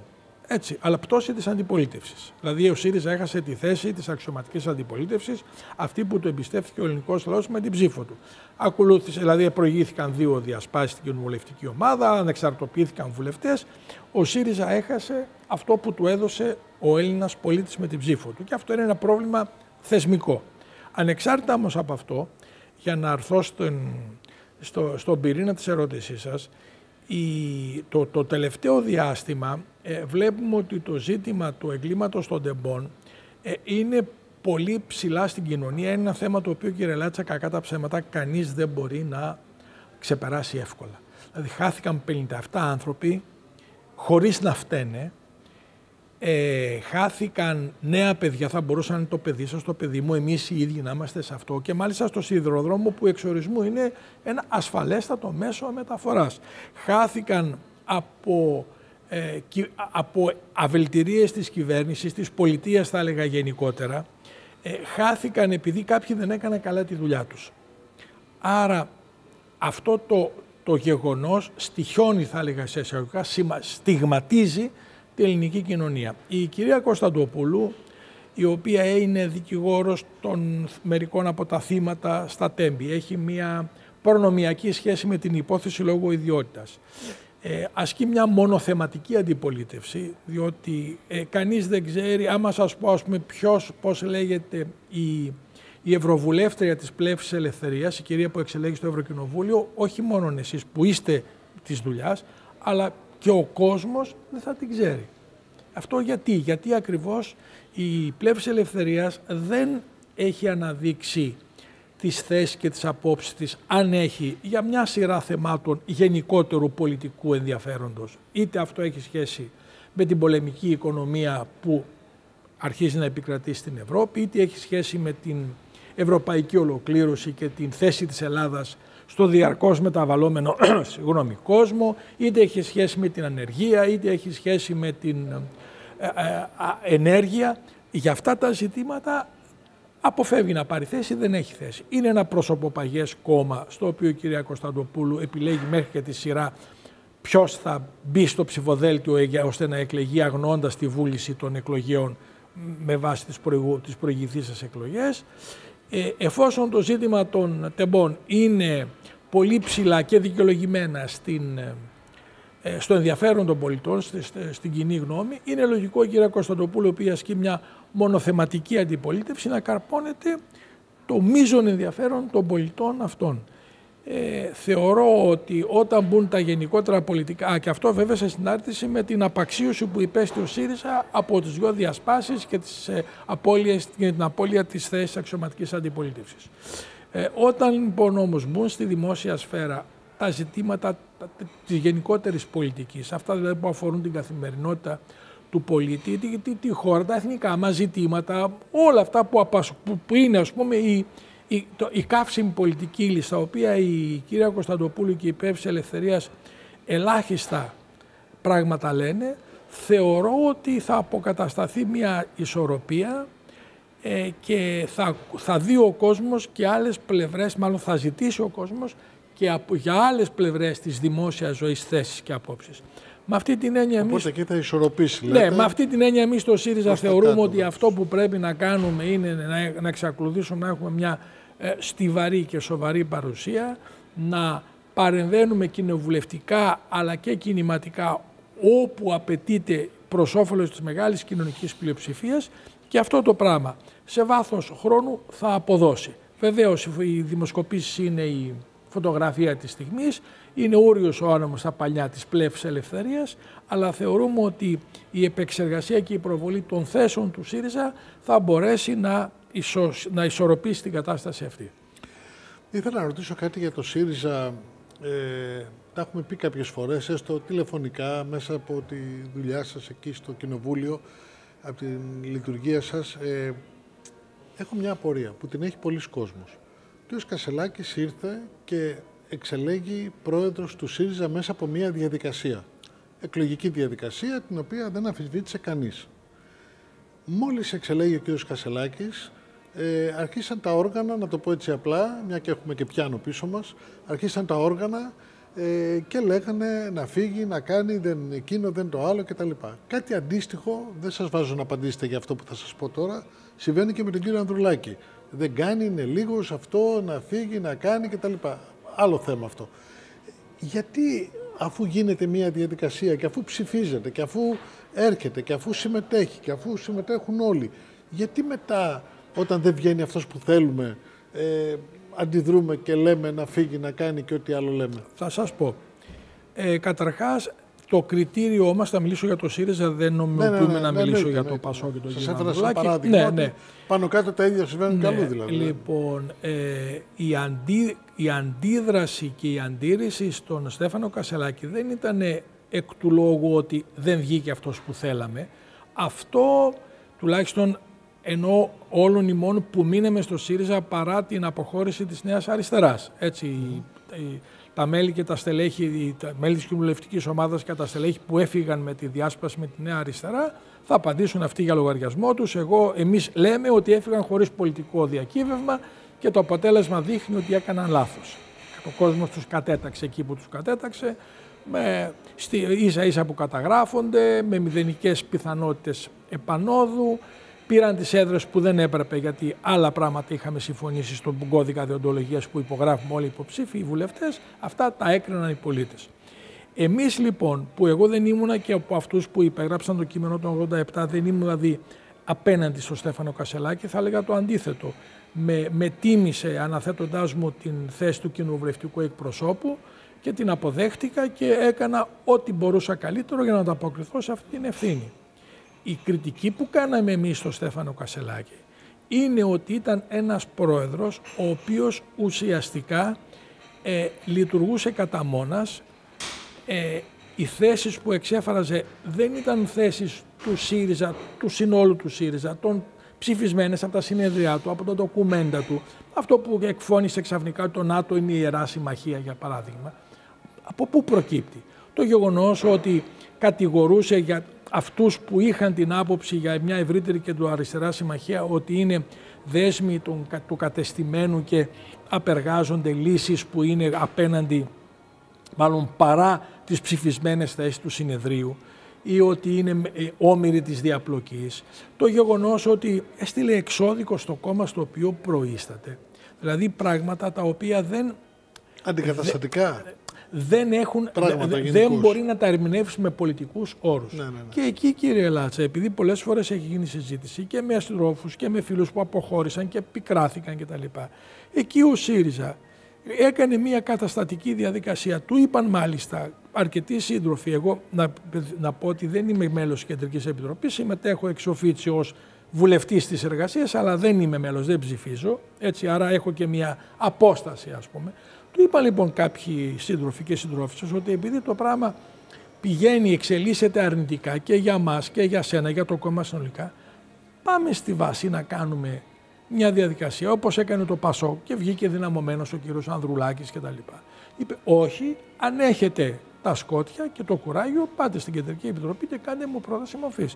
S2: Έτσι, αλλά πτώση της αντιπολίτευσης. Δηλαδή, ο ΣΥΡΙΖΑ έχασε τη θέση της αξιωματικής αντιπολίτευσης, αυτή που του εμπιστεύτηκε ο ελληνικός λαός με την ψήφο του. Ακολούθησε, δηλαδή, προηγήθηκαν 2 διασπάσεις στην κοινοβουλευτική ομάδα, ανεξαρτοποιήθηκαν βουλευτές. Ο ΣΥΡΙΖΑ έχασε αυτό που του έδωσε ο Έλληνας πολίτης με την ψήφο του. Και αυτό είναι ένα πρόβλημα θεσμικό. Ανεξάρτητα όμως από αυτό, για να αρθώ στον πυρήνα της ερώτησής σας, το τελευταίο διάστημα βλέπουμε ότι το ζήτημα του εγκλήματος των τεμπών είναι πολύ ψηλά στην κοινωνία. Είναι ένα θέμα το οποίο, κύριε Λάτσα, κακά τα ψέματα, κανείς δεν μπορεί να ξεπεράσει εύκολα. Δηλαδή χάθηκαν 57 άνθρωποι χωρίς να φταίνε. Χάθηκαν νέα παιδιά, θα μπορούσαν να είναι το παιδί σας, το παιδί μου, εμείς οι ίδιοι να είμαστε σε αυτό, και μάλιστα στο σιδηροδρόμο που εξορισμού είναι ένα ασφαλέστατο μέσο μεταφοράς. Χάθηκαν από αβελτηρίες της κυβέρνησης, της πολιτείας θα έλεγα γενικότερα, χάθηκαν επειδή κάποιοι δεν έκαναν καλά τη δουλειά τους. Άρα αυτό το γεγονός στοιχιώνει, θα έλεγα σε εισαγωγικά, στιγματίζει την ελληνική κοινωνία. Η κυρία Κωνσταντοπούλου, η οποία είναι δικηγόρος των μερικών από τα θύματα στα Τέμπη, έχει μια προνομιακή σχέση με την υπόθεση λόγω ιδιότητας. Ασκεί μια μονοθεματική αντιπολίτευση, διότι κανείς δεν ξέρει, άμα σας πω ας πούμε πώς λέγεται η Ευρωβουλεύτρια της Πλεύσης Ελευθερίας, η κυρία που εξελέγει στο Ευρωκοινοβούλιο, όχι μόνο εσείς που είστε της δουλειάς, αλλά και ο κόσμος δεν θα την ξέρει. Αυτό γιατί ακριβώς η Πλεύση Ελευθερίας δεν έχει αναδείξει τις θέσεις και τις απόψεις της, αν έχει, για μια σειρά θεμάτων γενικότερου πολιτικού ενδιαφέροντος. Είτε αυτό έχει σχέση με την πολεμική οικονομία που αρχίζει να επικρατεί στην Ευρώπη, είτε έχει σχέση με την ευρωπαϊκή ολοκλήρωση και την θέση της Ελλάδας στο διαρκώς μεταβαλλόμενο κόσμο, είτε έχει σχέση με την ανεργία, είτε έχει σχέση με την ενέργεια. Για αυτά τα ζητήματα αποφεύγει να πάρει θέση, δεν έχει θέση. Είναι ένα προσωποπαγές κόμμα, στο οποίο η κυρία Κωνσταντοπούλου επιλέγει μέχρι και τη σειρά ποιος θα μπει στο ψηφοδέλτιο ώστε να εκλεγεί, αγνοώντας τη βούληση των εκλογέων με βάση τις προηγηθήσεις εκλογές. Εφόσον το ζήτημα των τεμπών είναι πολύ ψηλά και δικαιολογημένα στο ενδιαφέρον των πολιτών, στην κοινή γνώμη, είναι λογικό η κυρία Κωνσταντοπούλου, η οποία ασκεί μια μονοθεματική αντιπολίτευση, να καρπώνεται το μείζον ενδιαφέρον των πολιτών αυτών. Θεωρώ ότι όταν μπουν τα γενικότερα πολιτικά, και αυτό βέβαια σε συνάρτηση με την απαξίωση που υπέστη ο ΣΥΡΙΖΑ από τις 2 διασπάσεις και την απώλεια της θέσης αξιωματικής αντιπολίτευσης. Όταν λοιπόν όμως μπουν στη δημόσια σφαίρα τα ζητήματα της γενικότερης πολιτικής, αυτά δηλαδή που αφορούν την καθημερινότητα του πολίτη, τη χώρα, τα εθνικά μας ζητήματα, όλα αυτά που είναι, ας πούμε, η καύσιμη πολιτική ύλη, στα οποία η κυρία Κωνσταντοπούλου και η υπέρευση ελευθερίας ελάχιστα πράγματα λένε, θεωρώ ότι θα αποκατασταθεί μια ισορροπία και θα δει ο κόσμος και άλλες πλευρές, μάλλον θα ζητήσει ο κόσμος και για άλλες πλευρές της δημόσιας ζωής θέσεις και απόψεις. Με αυτή την έννοια εμείς,
S1: εκεί θα ισορροπήσει,
S2: λέτε. Ναι, με αυτή την έννοια εμείς στο ΣΥΡΙΖΑ θεωρούμε ότι αυτό που πρέπει να κάνουμε είναι να εξακολουθήσουμε να έχουμε μια στιβαρή και σοβαρή παρουσία, να παρεμβαίνουμε κοινοβουλευτικά αλλά και κινηματικά όπου απαιτείται προς όφελος της μεγάλης κοινωνικής πλειοψηφίας, και αυτό το πράγμα σε βάθος χρόνου θα αποδώσει. Βεβαίως οι δημοσκοπήσεις είναι η φωτογραφία της στιγμής, είναι ούριος ο άνεμος στα παλιά της πλεύσης ελευθερίας, αλλά θεωρούμε ότι η επεξεργασία και η προβολή των θέσεων του ΣΥΡΙΖΑ θα μπορέσει να ισορροπήσει την κατάσταση αυτή.
S1: Ήθελα να ρωτήσω κάτι για το ΣΥΡΙΖΑ. Τα έχουμε πει κάποιες φορές, έστω τηλεφωνικά, μέσα από τη δουλειά σας εκεί στο Κοινοβούλιο, από την λειτουργία σας. Έχω μια απορία που την έχει πολλοί κόσμος. Ο κ. Κασσελάκης ήρθε και εξελέγει πρόεδρος του ΣΥΡΙΖΑ μέσα από μια διαδικασία. Εκλογική διαδικασία, την οποία δεν αμφισβήτησε κανείς. Μόλις εξελέγει ο κ. Κασσελάκης, αρχίσαν τα όργανα, να το πω έτσι απλά, μια και έχουμε και πιάνο πίσω μας, αρχίσαν τα όργανα και λέγανε να φύγει, να κάνει, δεν εκείνο, δεν το άλλο κτλ. Κάτι αντίστοιχο, δεν σας βάζω να απαντήσετε για αυτό που θα σας πω τώρα, συμβαίνει και με τον κύριο Ανδρουλάκη. Δεν κάνει, είναι λίγος αυτό, να φύγει, να κάνει κτλ. Άλλο θέμα αυτό. Γιατί αφού γίνεται μια διαδικασία και αφού ψηφίζεται και αφού έρχεται και αφού συμμετέχει και αφού συμμετέχουν όλοι, γιατί μετά όταν δεν βγαίνει αυτός που θέλουμε αντιδρούμε και λέμε να φύγει, να κάνει και ό,τι άλλο λέμε?
S2: Θα σας πω. Καταρχάς, το κριτήριό μας, θα μιλήσω για το ΣΥΡΙΖΑ, δεν νομιμοποιούμε να μιλήσω για το ΠΑΣΟ και το κύριο Ανδρουλάκη.
S1: Σας έφερα σαν παράδειγμα, πάνω κάτω τα ίδια συμβαίνουν κι αλλού δηλαδή.
S2: Λοιπόν, η αντίδραση και η αντίρρηση στον Στέφανο Κασσελάκη δεν ήταν εκ του λόγου ότι δεν βγήκε αυτός που θέλαμε. Αυτό τουλάχιστον ενώ όλων ημών που μείναμε στο ΣΥΡΙΖΑ παρά την αποχώρηση της Νέας Αριστεράς. Έτσι, τα μέλη και τα στελέχη, τα μέλη της κοινοβουλευτικής ομάδας και τα στελέχη που έφυγαν με τη διάσπαση με τη Νέα Αριστερά, θα απαντήσουν αυτοί για λογαριασμό τους. Εμείς λέμε ότι έφυγαν χωρίς πολιτικό διακύβευμα και το αποτέλεσμα δείχνει ότι έκαναν λάθος. Ο κόσμος τους κατέταξε εκεί που τους κατέταξε, ίσα-ίσα που καταγράφονται, με μηδενικές πιθανότητες επανόδου. Πήραν τις έδρες που δεν έπρεπε, γιατί άλλα πράγματα είχαμε συμφωνήσει στον κώδικα δεοντολογίας που υπογράφουμε όλοι οι υποψήφοι, οι βουλευτές. Αυτά τα έκριναν οι πολίτες. Εμείς λοιπόν, που εγώ δεν ήμουνα και από αυτούς που υπεγράψαν το κείμενο του 87, δεν ήμουν δηλαδή απέναντι στο Στέφανο Κασσελάκη, θα έλεγα το αντίθετο. Με τίμησε αναθέτοντάς μου την θέση του κοινοβουλευτικού εκπροσώπου και την αποδέχτηκα και έκανα ό,τι μπορούσα καλύτερο για να ανταποκριθώ σε αυτή την ευθύνη. Η κριτική που κάναμε εμείς στο Στέφανο Κασσελάκη είναι ότι ήταν ένας πρόεδρος ο οποίος ουσιαστικά λειτουργούσε κατά μόνας. Οι θέσεις που εξέφραζε δεν ήταν θέσεις του ΣΥΡΙΖΑ, του συνόλου του ΣΥΡΙΖΑ, των ψηφισμένες από τα συνέδρια του, από τα ντοκουμέντα του. Αυτό που εκφώνησε ξαφνικά το ΝΑΤΟ είναι η Ιερά Συμμαχία, για παράδειγμα. Από πού προκύπτει? Το γεγονός ότι κατηγορούσε για αυτούς που είχαν την άποψη για μια ευρύτερη κεντροαριστερά συμμαχία ότι είναι δέσμοι του κατεστημένου και απεργάζονται λύσεις που είναι απέναντι, μάλλον παρά τις ψηφισμένες θέσεις του συνεδρίου, ή ότι είναι όμοιροι της διαπλοκής. Το γεγονός ότι έστειλε εξώδικο στο κόμμα στο οποίο προείσταται. Δηλαδή πράγματα τα οποία δεν...
S1: Αντικαταστατικά.
S2: Δεν μπορεί να τα ερμηνεύσει με πολιτικούς όρους.
S1: Ναι.
S2: Και εκεί, κύριε Λάτσα, επειδή πολλές φορές έχει γίνει συζήτηση και με αστρόφους και με φίλους που αποχώρησαν και πικράθηκαν κτλ. Εκεί ο ΣΥΡΙΖΑ έκανε μια καταστατική διαδικασία. Του είπαν μάλιστα αρκετοί σύντροφοι, εγώ να πω ότι δεν είμαι μέλος της Κεντρικής Επιτροπής, συμμετέχω εξ οφίτσιο ως βουλευτής της εργασίας, αλλά δεν είμαι μέλος, δεν ψηφίζω, έτσι, άρα έχω και μια απόσταση, ας πούμε. Του είπα λοιπόν κάποιοι σύντροφοι και συντρόφισσες ότι επειδή το πράγμα πηγαίνει, εξελίσσεται αρνητικά και για μας και για σένα, για το κόμμα συνολικά, πάμε στη βάση να κάνουμε μια διαδικασία όπως έκανε το ΠΑΣΟΚ και βγήκε δυναμωμένος ο κύριος Ανδρουλάκης κτλ. Είπε όχι, αν έχετε τα σκότια και το κουράγιο, πάτε στην Κεντρική Επιτροπή και κάντε μου πρόταση μορφής.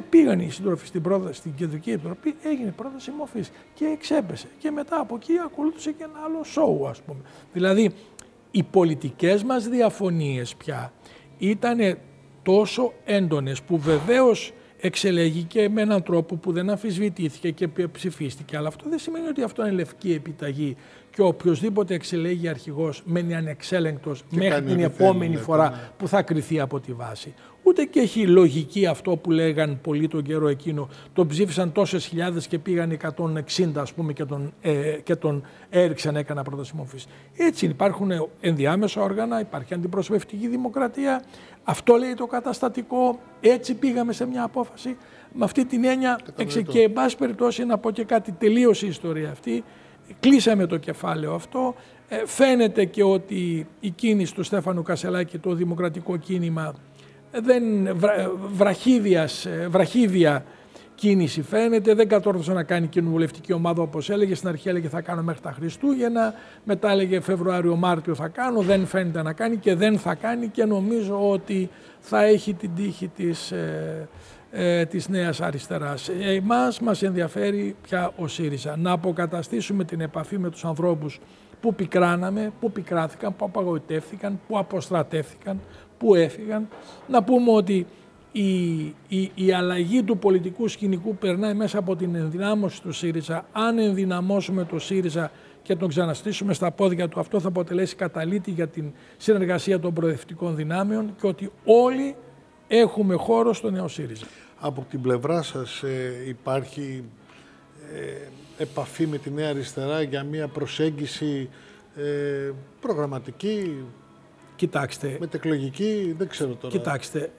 S2: Πήγαν οι σύντροφοι στην Κεντρική Επιτροπή, έγινε πρόταση μορφής και εξέπεσε. Και μετά από εκεί ακολούθησε και ένα άλλο σόου, ας πούμε. Δηλαδή, οι πολιτικές μας διαφωνίες πια ήταν τόσο έντονες που βεβαίως εξελέγηκε με έναν τρόπο που δεν αμφισβητήθηκε και ψηφίστηκε. Αλλά αυτό δεν σημαίνει ότι αυτό είναι λευκή επιταγή και οποιοσδήποτε εξελέγει αρχηγός μένει ανεξέλεγκτος μέχρι την επόμενη φορά που θα κριθεί από τη βάση. Ούτε και έχει λογική αυτό που λέγαν πολλοί τον καιρό εκείνο. Τον ψήφισαν τόσες χιλιάδες και πήγαν 160 ας πούμε και τον έριξαν, έκανα πρόταση μορφής. Έτσι υπάρχουν ενδιάμεσα όργανα, υπάρχει αντιπροσωπευτική δημοκρατία. Αυτό λέει το καταστατικό, έτσι πήγαμε σε μια απόφαση. Με αυτή την έννοια και εν πάση περιπτώσει να πω και κάτι, τελείωσε η ιστορία αυτή. Κλείσαμε το κεφάλαιο αυτό. Φαίνεται και ότι η κίνηση του Στέφανου Κασσελάκη, το δημοκρατικό κίνημα, βραχύδια κίνηση φαίνεται, δεν κατόρθωσε να κάνει κοινοβουλευτική ομάδα όπως έλεγε. Στην αρχή έλεγε θα κάνω μέχρι τα Χριστούγεννα, μετά έλεγε Φεβρουάριο-Μάρτιο θα κάνω, δεν φαίνεται να κάνει και δεν θα κάνει και νομίζω ότι θα έχει την τύχη της Νέας Αριστεράς. Μας ενδιαφέρει πια ο ΣΥΡΙΖΑ να αποκαταστήσουμε την επαφή με τους ανθρώπους που πικράναμε, που πικράθηκαν, που απαγοητεύθηκαν, που αποστρατεύθηκαν, που έφυγαν. Να πούμε ότι η αλλαγή του πολιτικού σκηνικού περνάει μέσα από την ενδυνάμωση του ΣΥΡΙΖΑ. Αν ενδυναμώσουμε το ΣΥΡΙΖΑ και τον ξαναστήσουμε στα πόδια του, αυτό θα αποτελέσει καταλήτη για την συνεργασία των προοδευτικών δυνάμεων και ότι όλοι έχουμε χώρο στο νέο ΣΥΡΙΖΑ.
S1: Από την πλευρά σας υπάρχει επαφή με τη Νέα Αριστερά για μια προσέγγιση προγραμματική,
S2: κοιτάξτε,
S1: μετεκλογική, δεν ξέρω τώρα.
S2: Κοιτάξτε,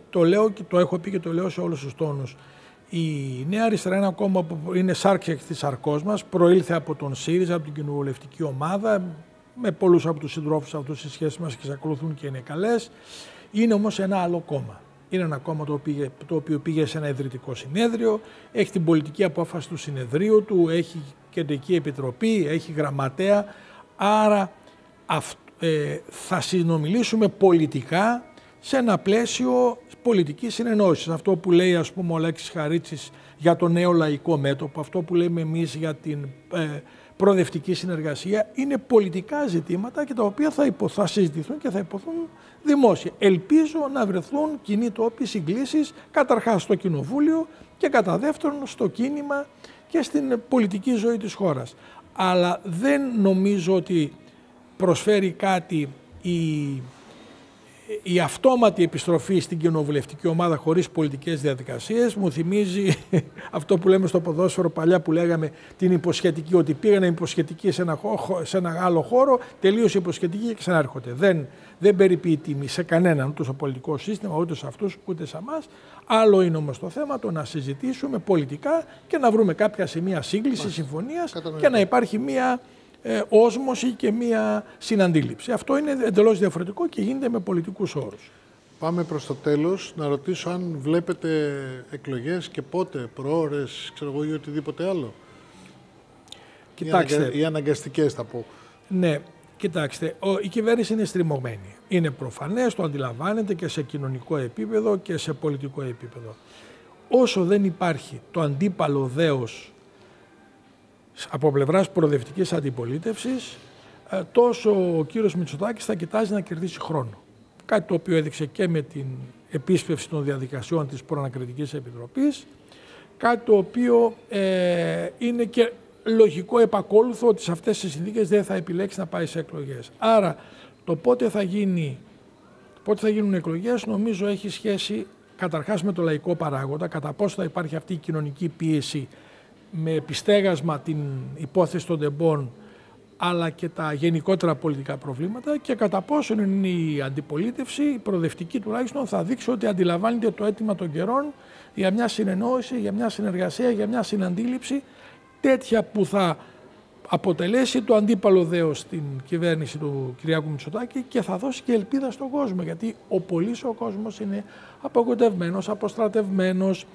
S2: το λέω και το έχω πει και το λέω σε όλους τους τόνους. Η Νέα Αριστερά είναι ένα κόμμα που είναι σάρξ της σαρκός μας, προήλθε από τον ΣΥΡΙΖΑ, από την κοινοβουλευτική ομάδα, με πολλούς από τους συντρόφους αυτούς οι σχέσεις μας και εξακολουθούν και είναι καλές. Είναι όμως ένα άλλο κόμμα. Είναι ένα κόμμα το οποίο πήγε σε ένα ιδρυτικό συνέδριο, έχει την πολιτική απόφαση του συνεδρίου του, έχει κεντρική επιτροπή, έχει γραμματέα, άρα θα συνομιλήσουμε πολιτικά σε ένα πλαίσιο πολιτικής συνεννόησης. Αυτό που λέει ας πούμε ο Αλέξης Χαρίτσης για το νέο λαϊκό μέτωπο, αυτό που λέμε εμείς για την προοδευτική συνεργασία, είναι πολιτικά ζητήματα και τα οποία θα συζητηθούν και θα υποθούν δημόσια. Ελπίζω να βρεθούν κοινοί τόποι, συγκλήσεις, καταρχάς στο Κοινοβούλιο και κατά δεύτερον στο κίνημα και στην πολιτική ζωή της χώρας. Αλλά δεν νομίζω ότι προσφέρει κάτι η αυτόματη επιστροφή στην κοινοβουλευτική ομάδα χωρίς πολιτικές διαδικασίες. Μου θυμίζει αυτό που λέμε στο ποδόσφαιρο παλιά που λέγαμε την υποσχετική, ότι πήγανε υποσχετική σε ένα άλλο χώρο, τελείωσε η υποσχετική και ξανάρχονται. Δεν περιποιεί τιμή σε κανέναν, ούτε στο πολιτικό σύστημα, ούτε σε αυτούς, ούτε σε εμάς. Άλλο είναι όμως το θέμα το να συζητήσουμε πολιτικά και να βρούμε κάποια σημεία σύγκλησης, συμφωνίας και να υπάρχει μία όσμωση και μία συναντήληψη. Αυτό είναι εντελώς διαφορετικό και γίνεται με πολιτικούς όρους.
S1: Πάμε προς το τέλος. Να ρωτήσω αν βλέπετε εκλογές και πότε, προώρες, ξέρω εγώ, ή οτιδήποτε άλλο.
S2: Κοιτάξτε.
S1: Οι αναγκαστικές θα πω.
S2: Ναι, κοιτάξτε, η κυβέρνηση είναι στριμωγμένη. Είναι προφανές, το αντιλαμβάνεται και σε κοινωνικό επίπεδο και σε πολιτικό επίπεδο. Όσο δεν υπάρχει το αντίπαλο δέος από πλευράς προοδευτικής αντιπολίτευσης, τόσο ο κύριος Μητσοτάκης θα κοιτάζει να κερδίσει χρόνο. Κάτι το οποίο έδειξε και με την επίσπευση των διαδικασιών της Προανακριτικής Επιτροπής, κάτι το οποίο είναι και λογικό επακόλουθο ότι σε αυτές τις συνθήκες δεν θα επιλέξει να πάει σε εκλογές. Άρα το πότε θα γίνουν εκλογές νομίζω έχει σχέση καταρχάς με το λαϊκό παράγοντα, κατά πόσο θα υπάρχει αυτή η κοινωνική πίεση με επιστέγασμα την υπόθεση των τεμπών αλλά και τα γενικότερα πολιτικά προβλήματα και κατά πόσο είναι η αντιπολίτευση, η προοδευτική τουλάχιστον, θα δείξει ότι αντιλαμβάνεται το αίτημα των καιρών για μια συνεννόηση, για μια συνεργασία, για μια συναντήληψη τέτοια που θα αποτελέσει το αντίπαλο δέος στην κυβέρνηση του Κυριάκου Μητσοτάκη και θα δώσει και ελπίδα στον κόσμο, γιατί πολύς ο κόσμος είναι απογοητευμένος, αποστρατευμένος,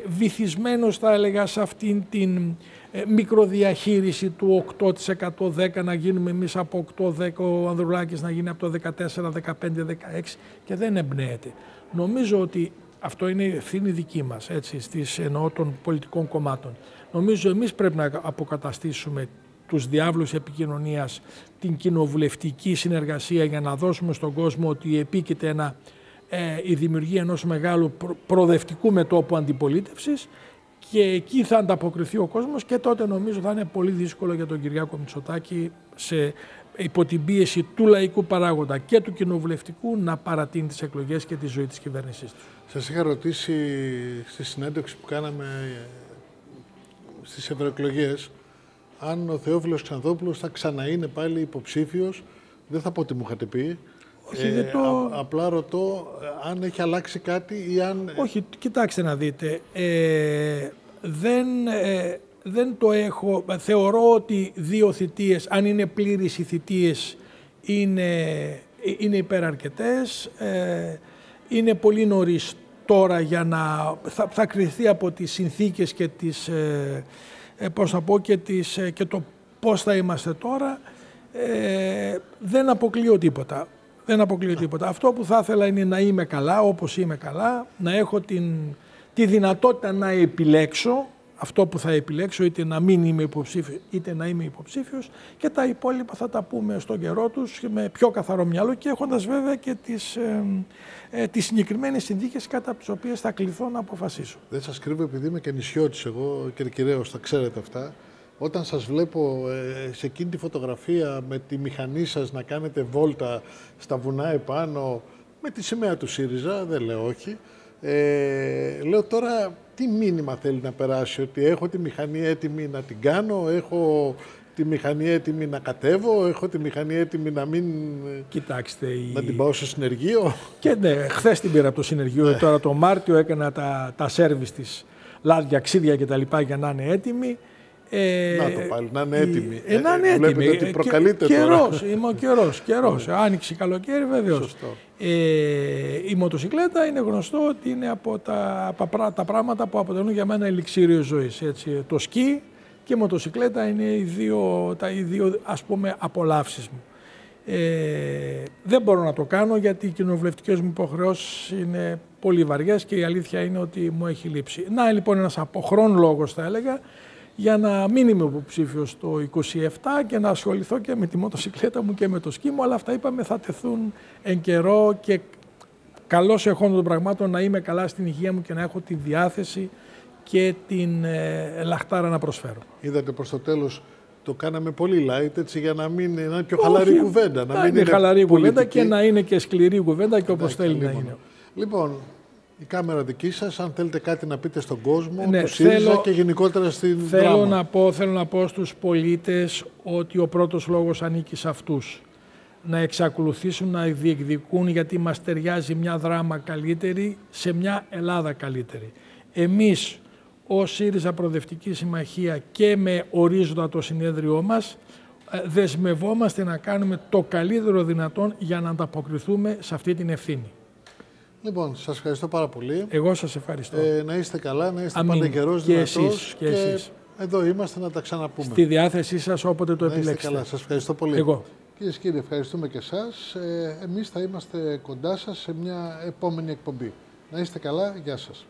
S2: βυθισμένος θα έλεγα σε αυτήν την μικροδιαχείριση του 8% 10 να γίνουμε εμείς από 8-10, ο Ανδρουλάκης να γίνει από το 14, 15, 16 και δεν εμπνέεται. Νομίζω ότι αυτό είναι ευθύνη δική μας, έτσι, εννοώ των πολιτικών κομμάτων. Νομίζω εμείς πρέπει να αποκαταστήσουμε τους διάβλους επικοινωνίας, την κοινοβουλευτική συνεργασία για να δώσουμε στον κόσμο ότι επίκειται η δημιουργία ενός μεγάλου προοδευτικού μετώπου αντιπολίτευσης και εκεί θα ανταποκριθεί ο κόσμος και τότε νομίζω θα είναι πολύ δύσκολο για τον Κυριάκο Μητσοτάκη υπό την πίεση του λαϊκού παράγοντα και του κοινοβουλευτικού να παρατείνει τις εκλογές και τη ζωή της κυβέρνησής του.
S1: Σας είχα ρωτήσει στη συνέντευξη που κάναμε στις ευρωεκλογές αν ο Θεόφιλος Ξανθόπουλος θα ξαναείνε πάλι υποψήφιος. Δεν θα πω ότι μου είχατε πει.
S2: Όχι,
S1: απλά ρωτώ αν έχει αλλάξει κάτι ή αν...
S2: Όχι, κοιτάξτε να δείτε. Δεν το έχω. Θεωρώ ότι 2 θητείες, αν είναι πλήρεις οι θητείες, είναι υπεραρκετές. Είναι πολύ νωρίς τώρα για να... Θα κριθεί από τις συνθήκες και τις... πώς θα πω και το πώς θα είμαστε τώρα. Δεν αποκλείω τίποτα. Δεν αποκλείω τίποτα. Αυτό που θα ήθελα είναι να είμαι καλά, όπως είμαι καλά, να έχω τη δυνατότητα να επιλέξω αυτό που θα επιλέξω, είτε να μην είμαι υποψήφιος, είτε να είμαι υποψήφιος, και τα υπόλοιπα θα τα πούμε στον καιρό τους με πιο καθαρό μυαλό και έχοντας βέβαια και τις συγκεκριμένες συνθήκες κατά από τις οποίες θα κληθώ να αποφασίσω.
S1: Δεν σας κρύβω, επειδή είμαι και νησιώτης εγώ, Κερκυραίος, τα ξέρετε αυτά. Όταν σας βλέπω σε εκείνη τη φωτογραφία με τη μηχανή σας να κάνετε βόλτα στα βουνά επάνω με τη σημαία του ΣΥΡΙΖΑ, δεν λέω όχι, λέω τώρα τι μήνυμα θέλει να περάσει, ότι έχω τη μηχανή έτοιμη να την κάνω, έχω τη μηχανή έτοιμη να κατέβω, έχω τη μηχανή έτοιμη να μην...
S2: Κοιτάξτε,
S1: να την πάω στο συνεργείο.
S2: Και ναι, χθες την πήρα από το συνεργείο, τώρα το Μάρτιο έκανα τα σέρβις της, λάδια, ξύδια κτλ. Για να είναι έτοιμη.
S1: Να το πάλι, να είναι έτοιμη.
S2: Να είναι έτοιμη.
S1: Βλέπετε ότι προκαλείται
S2: καιρός, είμαι ο καιρός. Άνοιξη, καλοκαίρι βεβαίως. Η μοτοσυκλέτα είναι γνωστό ότι είναι από τα πράγματα που αποτελούν για μένα ελιξίριο ζωής. Έτσι. Το σκι και η μοτοσυκλέτα είναι οι δύο ας πούμε απολαύσεις μου. Δεν μπορώ να το κάνω γιατί οι κοινοβουλευτικές μου υποχρεώσεις είναι πολύ βαριές και η αλήθεια είναι ότι μου έχει λείψει. Να λοιπόν ένας αποχρόν λόγος θα έλεγα για να μην είμαι υποψήφιος το 27 και να ασχοληθώ και με τη μοτοσυκλέτα μου και με το σκι μου, αλλά αυτά είπαμε θα τεθούν εν καιρό και καλώς εχόντων των πραγμάτων να είμαι καλά στην υγεία μου και να έχω τη διάθεση και την λαχτάρα να προσφέρω.
S1: Είδατε προς το τέλος, το κάναμε πολύ light έτσι για να μην είναι πιο χαλαρή κουβέντα.
S2: Να μην είναι χαλαρή κουβέντα και να είναι και σκληρή κουβέντα και όπως θέλει να είναι.
S1: Λοιπόν, η κάμερα δική σας, αν θέλετε κάτι να πείτε στον κόσμο, του ΣΥΡΙΖΑ και γενικότερα στην δράμα.
S2: Θέλω να πω στους πολίτες ότι ο πρώτος λόγος ανήκει σε αυτούς. Να εξακολουθήσουν να διεκδικούν γιατί μας ταιριάζει μια δράμα καλύτερη σε μια Ελλάδα καλύτερη. Εμείς ως ΣΥΡΙΖΑ Προοδευτική Συμμαχία και με ορίζοντα το συνέδριό μας δεσμευόμαστε να κάνουμε το καλύτερο δυνατόν για να ανταποκριθούμε σε αυτή την ευθύνη.
S1: Λοιπόν, σας ευχαριστώ πάρα πολύ.
S2: Εγώ σας ευχαριστώ.
S1: Να είστε καλά, να είστε πάντα καιρός, δυνατός
S2: και εσείς.
S1: Εδώ είμαστε να τα ξαναπούμε.
S2: Στη διάθεσή σας όποτε το επιλέξετε.
S1: Να είστε καλά, σας ευχαριστώ πολύ.
S2: Εγώ.
S1: Κυρίες και κύριοι, ευχαριστούμε και εσάς. Εμείς θα είμαστε κοντά σας σε μια επόμενη εκπομπή. Να είστε καλά, γεια σας.